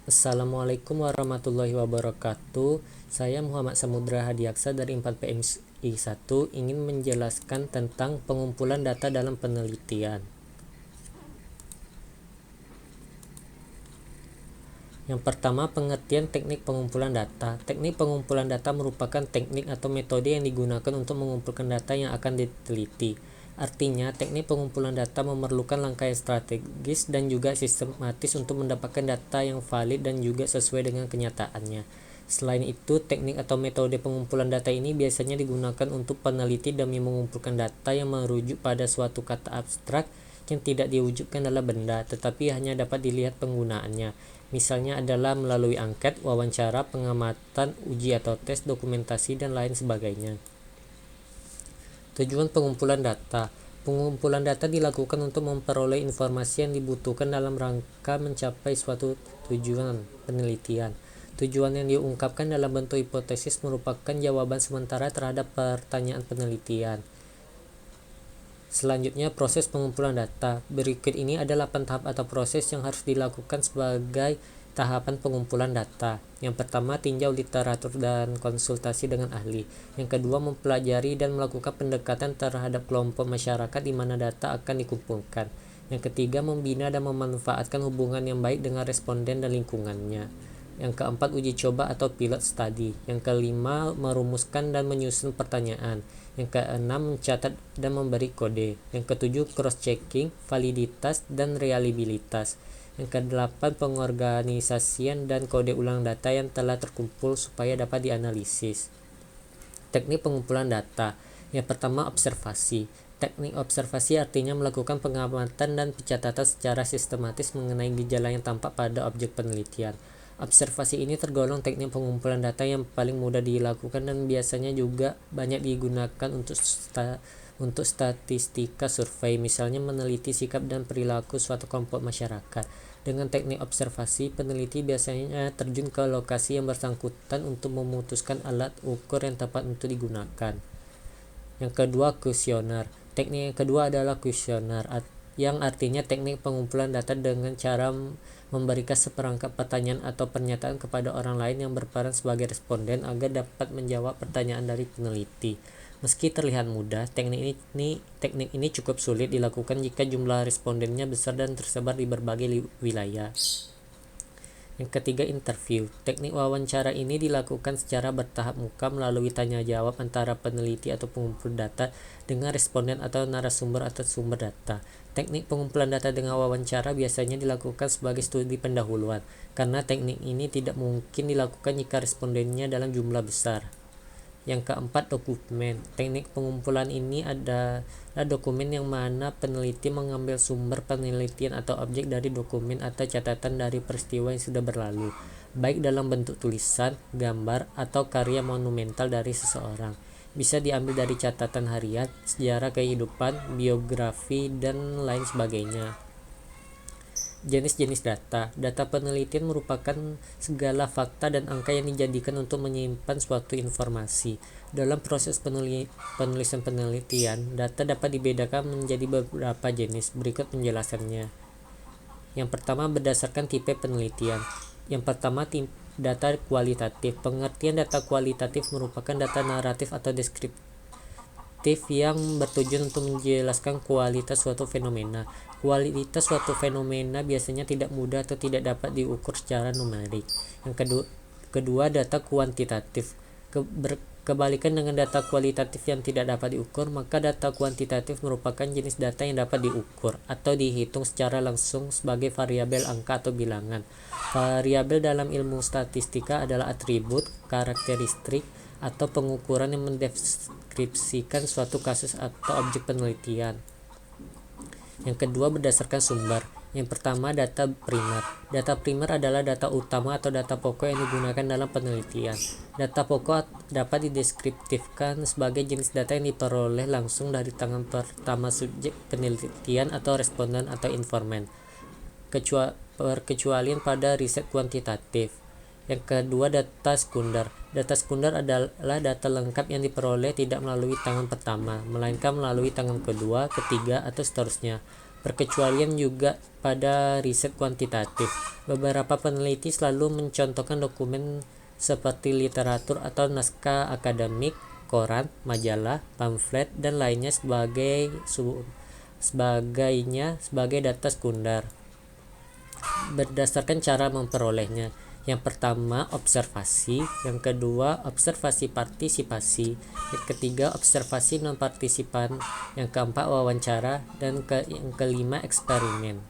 Assalamualaikum warahmatullahi wabarakatuh. Saya Muhammad Samudra Hadiaksa dari 4PMI 1 ingin menjelaskan tentang pengumpulan data dalam penelitian. Yang pertama, pengertian teknik pengumpulan data. Teknik pengumpulan data merupakan teknik atau metode yang digunakan untuk mengumpulkan data yang akan diteliti. Artinya, teknik pengumpulan data memerlukan langkah yang strategis dan juga sistematis untuk mendapatkan data yang valid dan juga sesuai dengan kenyataannya. Selain itu, teknik atau metode pengumpulan data ini biasanya digunakan untuk peneliti demi mengumpulkan data yang merujuk pada suatu kata abstrak yang tidak diwujudkan dalam benda, tetapi hanya dapat dilihat penggunaannya. Misalnya adalah melalui angket, wawancara, pengamatan, uji atau tes, dokumentasi, dan lain sebagainya. Tujuan pengumpulan data. Pengumpulan data dilakukan untuk memperoleh informasi yang dibutuhkan dalam rangka mencapai suatu tujuan penelitian. Tujuan yang diungkapkan dalam bentuk hipotesis merupakan jawaban sementara terhadap pertanyaan penelitian. Selanjutnya, proses pengumpulan data. Berikut ini ada 8 tahap atau proses yang harus dilakukan sebagai tahapan pengumpulan data. Yang pertama, tinjau literatur dan konsultasi dengan ahli. Yang kedua, mempelajari dan melakukan pendekatan terhadap kelompok masyarakat di mana data akan dikumpulkan. Yang ketiga, membina dan memanfaatkan hubungan yang baik dengan responden dan lingkungannya. Yang keempat, uji coba atau pilot study. Yang kelima, merumuskan dan menyusun pertanyaan. Yang keenam, mencatat dan memberi kode. Yang ketujuh, cross-checking, validitas, dan reliabilitas. Yang kedelapan, pengorganisasian dan kode ulang data yang telah terkumpul supaya dapat dianalisis. Teknik pengumpulan data. Yang pertama, observasi. Teknik observasi artinya melakukan pengamatan dan pencatatan secara sistematis mengenai gejala yang tampak pada objek penelitian. Observasi ini tergolong teknik pengumpulan data yang paling mudah dilakukan dan biasanya juga banyak digunakan untuk statistika survei, misalnya meneliti sikap dan perilaku suatu kelompok masyarakat. Dengan teknik observasi, peneliti biasanya terjun ke lokasi yang bersangkutan untuk memutuskan alat ukur yang tepat untuk digunakan. Yang kedua, kuesioner. Teknik yang kedua adalah kuesioner, yang artinya teknik pengumpulan data dengan cara memberikan seperangkat pertanyaan atau pernyataan kepada orang lain yang berperan sebagai responden agar dapat menjawab pertanyaan dari peneliti. Meski terlihat mudah, teknik ini cukup sulit dilakukan jika jumlah respondennya besar dan tersebar di berbagai wilayah. Yang ketiga, interview. Teknik wawancara ini dilakukan secara bertahap muka melalui tanya jawab antara peneliti atau pengumpul data dengan responden atau narasumber atau sumber data. Teknik pengumpulan data dengan wawancara biasanya dilakukan sebagai studi pendahuluan, karena teknik ini tidak mungkin dilakukan jika respondennya dalam jumlah besar. Yang keempat, dokumen. Teknik pengumpulan ini adalah dokumen yang mana peneliti mengambil sumber penelitian atau objek dari dokumen atau catatan dari peristiwa yang sudah berlalu, baik dalam bentuk tulisan, gambar, atau karya monumental dari seseorang. Bisa diambil dari catatan harian, sejarah kehidupan, biografi, dan lain sebagainya. Jenis-jenis data. Data penelitian merupakan segala fakta dan angka yang dijadikan untuk menyimpan suatu informasi. Dalam proses penulisan penelitian, data dapat dibedakan menjadi beberapa jenis. Berikut penjelasannya. Yang pertama, berdasarkan tipe penelitian. Yang pertama, data kualitatif. Pengertian data kualitatif merupakan data naratif atau deskriptif yang bertujuan untuk menjelaskan kualitas suatu fenomena. Kualitas suatu fenomena biasanya tidak mudah atau tidak dapat diukur secara numerik. Yang kedua, data kuantitatif. Kebalikan dengan data kualitatif yang tidak dapat diukur, maka data kuantitatif merupakan jenis data yang dapat diukur atau dihitung secara langsung sebagai variabel angka atau bilangan. Variabel dalam ilmu statistika adalah atribut, karakteristik, atau pengukuran yang mendeskripsikan suatu kasus atau objek penelitian. Yang kedua, berdasarkan sumber. Yang pertama, data primer. Data primer adalah data utama atau data pokok yang digunakan dalam penelitian. Data pokok dapat dideskriptifkan sebagai jenis data yang diperoleh langsung dari tangan pertama subjek penelitian atau responden atau informan. Perkecualian pada riset kuantitatif. Yang kedua, data sekunder. Data sekunder adalah data lengkap yang diperoleh tidak melalui tangan pertama, melainkan melalui tangan kedua, ketiga, atau seterusnya. Perkecualian juga pada riset kuantitatif. Beberapa peneliti selalu mencontohkan dokumen seperti literatur atau naskah akademik, koran, majalah, pamflet, dan lainnya sebagai data sekunder berdasarkan cara memperolehnya. Yang pertama, observasi. Yang kedua, observasi partisipasi. Yang ketiga, observasi non-partisipan. Yang keempat, wawancara. Dan yang kelima, eksperimen.